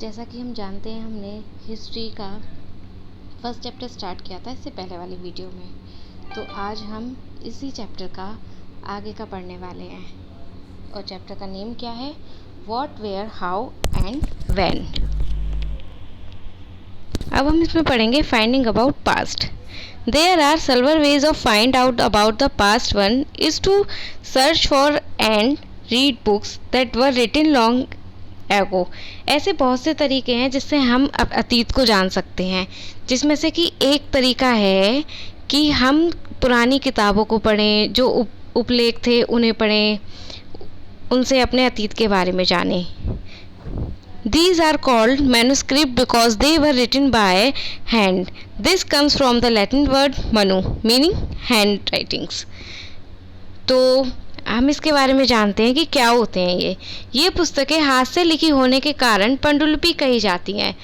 जैसा कि हम जानते हैं, हमने हिस्ट्री का फर्स्ट चैप्टर स्टार्ट किया था इससे पहले वाली वीडियो में। तो आज हम इसी चैप्टर का आगे का पढ़ने वाले हैं और चैप्टर का नेम क्या है? What, where, how and when. अब हम इसमें पढ़ेंगे finding about past. There are several ways of find out about the past. One is to search for and read books that were written long ago. ऐसे बहुत से तरीके हैं जिससे हम अतीत को जान सकते हैं, जिसमें से कि एक तरीका है कि हम पुरानी किताबों को पढ़ें, जो उपलेख थे उन्हें पढ़ें, उनसे अपने अतीत के बारे में जानें। These are called manuscript because they were written by hand. This comes from the Latin word manu, meaning handwritings. तो हम इसके बारे में जानते हैं कि क्या होते हैं ये पुस्तकें हाथ से लिखी होने के कारण पांडुलिपि कही जाती हैं।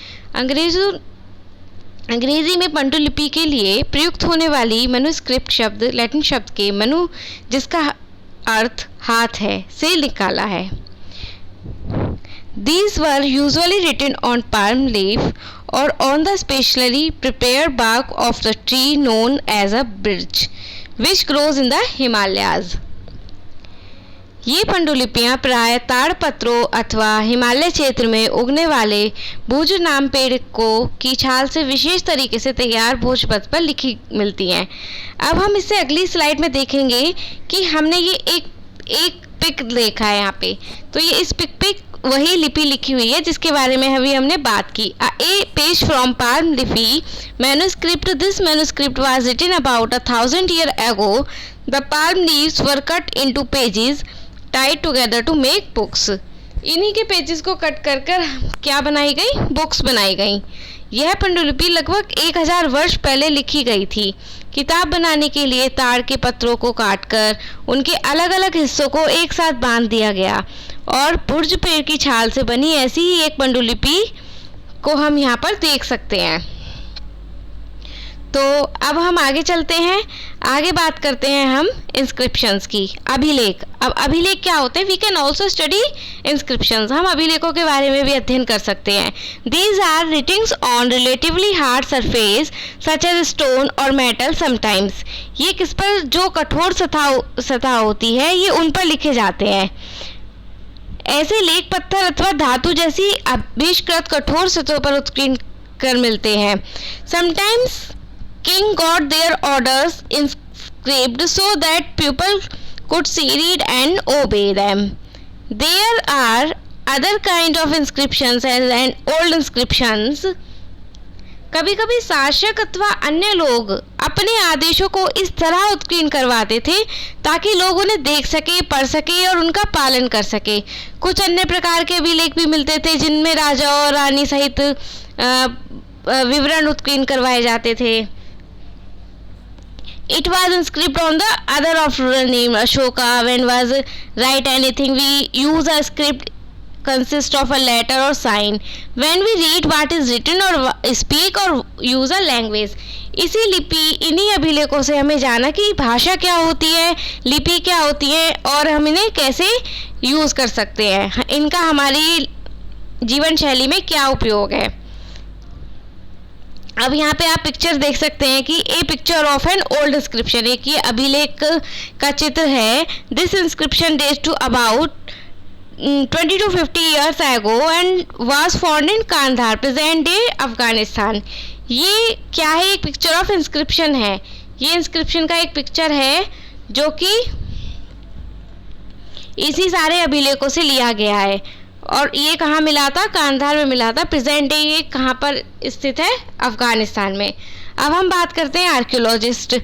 अंग्रेजी में पांडुलिपि के लिए प्रयुक्त होने वाली मैन्युस्क्रिप्ट शब्द लैटिन शब्द के मनु, जिसका अर्थ हाथ है, से निकाला है। These were usually written on palm leaf or on the specially prepared bark of the tree known as a birch, which grows in the Himalayas. ये पांडुलिपियाँ प्राय ताड़ पत्रों अथवा हिमालय क्षेत्र में उगने वाले भोज नाम पेड़ की छाल से विशेष तरीके से तैयार भोजपत्र पर लिखी मिलती हैं। अब हम इससे अगली स्लाइड में देखेंगे कि हमने ये एक पिक देखा है यहाँ पे। तो ये इस पिक पे वही लिपि लिखी हुई है जिसके बारे में अभी हमने बात की। A page from palm leaf manuscript. This manuscript was written about 1000 years ago. The palm leaves were cut into pages tied together to make books. इन्हीं के पेजेस को कट कर क्या बनाई गई? बुक्स बनाई गई। यह पांडुलिपि लगभग 1000 वर्ष पहले लिखी गई थी। किताब बनाने के लिए ताड़ के पत्रों को काटकर उनके अलग अलग हिस्सों को एक साथ बांध दिया गया और बुर्ज पेड़ की छाल से बनी ऐसी ही एक पांडुलिपि को हम यहाँ पर देख सकते हैं। तो अब हम आगे चलते हैं, आगे बात करते हैं हम इंस्क्रिप्शंस की। अभिलेख। अब अभिलेख क्या होते हैं? We can also study inscriptions. हम अभिलेखों के बारे में भी अध्ययन कर सकते हैं। These are ritings on relatively hard surface such as stone or metal sometimes. ये किस पर जो कठोर सतह होती है, ये उन पर लिखे जाते हैं। ऐसे लेख पत्थर अथवा धातु जैसी अभिष्कृत कठोर सतहों पर उत्कीर्ण कर मिलते हैं। Sometimes king got their orders inscribed so that people could see, read and obey them. There are other kind of inscriptions and old inscriptions. कभी कभी शासक अथवा अन्य लोग अपने आदेशों को इस तरह उत्कीर्ण करवाते थे ताकि लोग उन्हें देख सके, पढ़ सके और उनका पालन कर सके। कुछ अन्य प्रकार के अभिलेख भी मिलते थे जिनमें राजा और रानी सहित विवरण उत्कीर्ण करवाए जाते थे। It was inscribed on the other of name Ashoka. When was write anything, we use a script consist of a letter or sign. When we read what is written or speak or use a language. इसी लिपि, इन्हीं अभिलेखों से हमें जाना कि भाषा क्या होती है, लिपि क्या होती है और हम इन्हें कैसे यूज कर सकते हैं, इनका हमारी जीवन शैली में क्या उपयोग है। अब यहाँ पे आप पिक्चर देख सकते हैं कि a picture of an old inscription, एक ये अभिलेख का चित्र है। This inscription dates to about 20 to 50 years ago and was found in Kandahar, present day Afghanistan. ये क्या है? एक पिक्चर ऑफ इंस्क्रिप्शन है। ये इंस्क्रिप्शन का एक पिक्चर है जो कि इसी सारे अभिलेखों से लिया गया है और ये कहाँ मिला था? कांधार में मिला था। प्रेजेंट डे ये कहाँ पर स्थित है? अफगानिस्तान में। अब हम बात करते हैं archaeologist.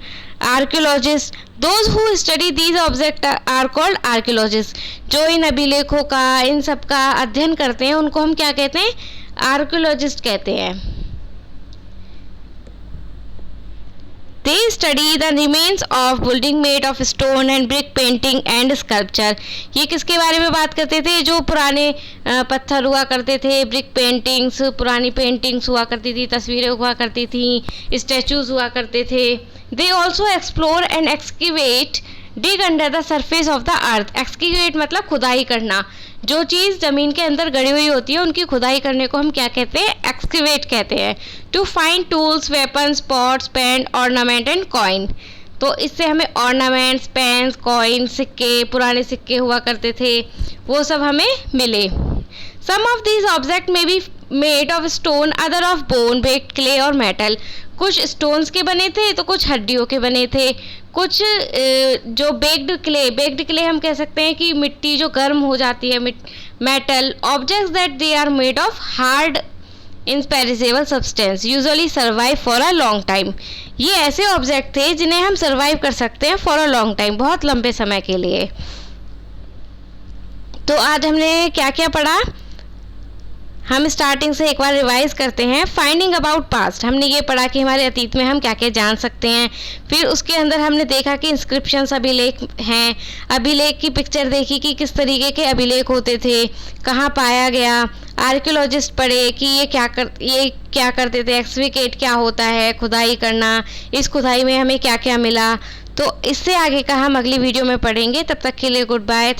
Those who study these object are called archaeologist. जो इन अभिलेखों का, इन सब का अध्ययन करते हैं उनको हम क्या कहते हैं? आर्कियोलॉजिस्ट कहते हैं। They study the remains of building made of stone and brick, painting and sculpture. ये किसके बारे में बात करते थे? जो पुराने पत्थर हुआ करते थे, ब्रिक पेंटिंग्स, पुरानी पेंटिंग्स हुआ करती थी, तस्वीरें हुआ करती थी, स्टैचूज हुआ करते थे। They also explore and excavate dig under the surface of the earth. Excavate मतलब खुदाई करना, जो चीज़ ज़मीन के अंदर गड़ी हुई होती है उनकी खुदाई करने को हम क्या कहते हैं? एक्सकेवेट कहते हैं। To find tools, weapons, pots, pen, ornament and coin. तो इससे हमें ऑर्नामेंट्स, पेन्स, कॉइन, सिक्के, पुराने सिक्के हुआ करते थे, वो सब हमें मिले। सम ऑफ दीज ऑब्जेक्ट में be made of stone, other of bone, baked clay और मेटल। कुछ स्टोन्स के बने थे तो कुछ हड्डियों के बने थे। कुछ जो बेक्ड क्ले हम कह सकते हैं कि मिट्टी जो गर्म हो जाती है, metal objects that they are made of hard imperishable substance usually survive for a long time. ये ऐसे ऑब्जेक्ट थे जिन्हें हम सर्वाइव कर सकते हैं फॉर अ लॉन्ग टाइम, बहुत लंबे समय के लिए। तो आज हमने क्या क्या पढ़ा, हम स्टार्टिंग से एक बार रिवाइज करते हैं। फाइंडिंग अबाउट पास्ट, हमने ये पढ़ा कि हमारे अतीत में हम क्या क्या जान सकते हैं। फिर उसके अंदर हमने देखा कि इंस्क्रिप्शंस अभिलेख हैं, अभिलेख की पिक्चर देखी कि किस तरीके के अभिलेख होते थे, कहाँ पाया गया। आर्कियोलॉजिस्ट पढ़े कि ये क्या करते थे, एक्सकेवेट क्या होता है, खुदाई करना, इस खुदाई में हमें क्या क्या मिला। तो इससे आगे का हम अगली वीडियो में पढ़ेंगे। तब तक के लिए गुड बाय।